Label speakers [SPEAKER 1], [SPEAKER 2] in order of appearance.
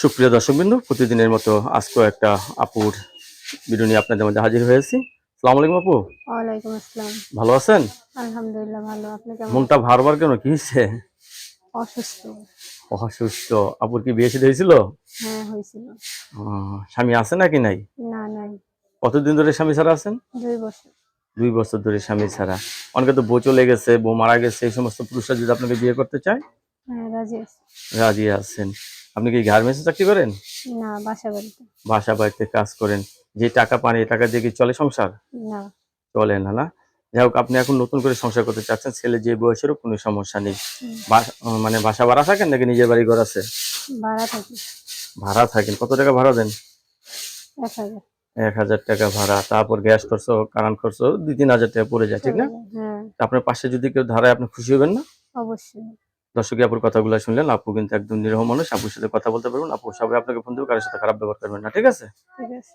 [SPEAKER 1] সুপ্রিয় দর্শকবৃন্দ, প্রতিদিনের মতো আজকেও একটা আপুর ভিডিও নিয়ে আপনাদের মধ্যে হাজির হয়েছি। আসসালামু আলাইকুম আপু।
[SPEAKER 2] ওয়ালাইকুম আসসালাম।
[SPEAKER 1] ভালো আছেন?
[SPEAKER 2] আলহামদুলিল্লাহ ভালো। আপনি কেমন
[SPEAKER 1] মনটা
[SPEAKER 2] আছেন?
[SPEAKER 1] ভারবার কেন, কি হয়েছে?
[SPEAKER 2] অসুস্থ।
[SPEAKER 1] অসুস্থ? আপুর কি বিয়ে শাদী হয়েছিল?
[SPEAKER 2] হ্যাঁ, হয়েছিল।
[SPEAKER 1] স্বামী আছে নাকি নাই?
[SPEAKER 2] না, নাই।
[SPEAKER 1] কতদিন ধরে স্বামী ছাড়া আছেন?
[SPEAKER 2] 2 বছর।
[SPEAKER 1] 2 বছর ধরে স্বামী ছাড়া। অনেকে তো বউ চলে গেছে, বউ মারা গেছে, এই সমস্ত পুরুষরা যদি আপনাকে বিয়ে করতে চায়
[SPEAKER 2] হ্যাঁ, রাজি আছি।
[SPEAKER 1] রাজি আছেন? আপনি কি গার্মেন্টসে চাকরি করেন?
[SPEAKER 2] না, বাসা বাড়িতে।
[SPEAKER 1] বাসা বাড়িতে কাজ করেন? যে টাকা পান এই টাকা দিয়ে কি চলে সংসার?
[SPEAKER 2] না।
[SPEAKER 1] চলে না, না? যাই হোক, আপনি এখন নতুন করে সংসার করতে চাচ্ছেন, ছেলে যে বয়সেরও কোনো সমস্যা নেই।
[SPEAKER 2] হুম,
[SPEAKER 1] মানে বাসা ভাড়া থাকেন নাকি নিজের বাড়ি ঘর আছে?
[SPEAKER 2] ভাড়া থাকি।
[SPEAKER 1] ভাড়া থাকেন। কত টাকা ভাড়া দেন?
[SPEAKER 2] 1000
[SPEAKER 1] 1,000 টাকা ভাড়া, তারপর গ্যাস খরচ, কারেন্ট খরচ 2-3 হাজার টাকা পড়ে যায়, ঠিক
[SPEAKER 2] চলে
[SPEAKER 1] না?
[SPEAKER 2] যায়। হ্যাঁ,
[SPEAKER 1] তা আপনার পাশে যদি কেউ দাঁড়ায়, আপনি খুশি হবেন না?
[SPEAKER 2] অবশ্যই।
[SPEAKER 1] দর্শক আপুর কথাগুলো শুনলেন, আপু কিন্তু একদম নিরীহ মানুষ, আপুর সাথে কথা বলতে পারবেন, আপু সবাই আপনাকে ফোন দেবে, কারোর সাথে খারাপ ব্যবহার করবেন না, ঠিক আছে?
[SPEAKER 2] ঠিক আছে।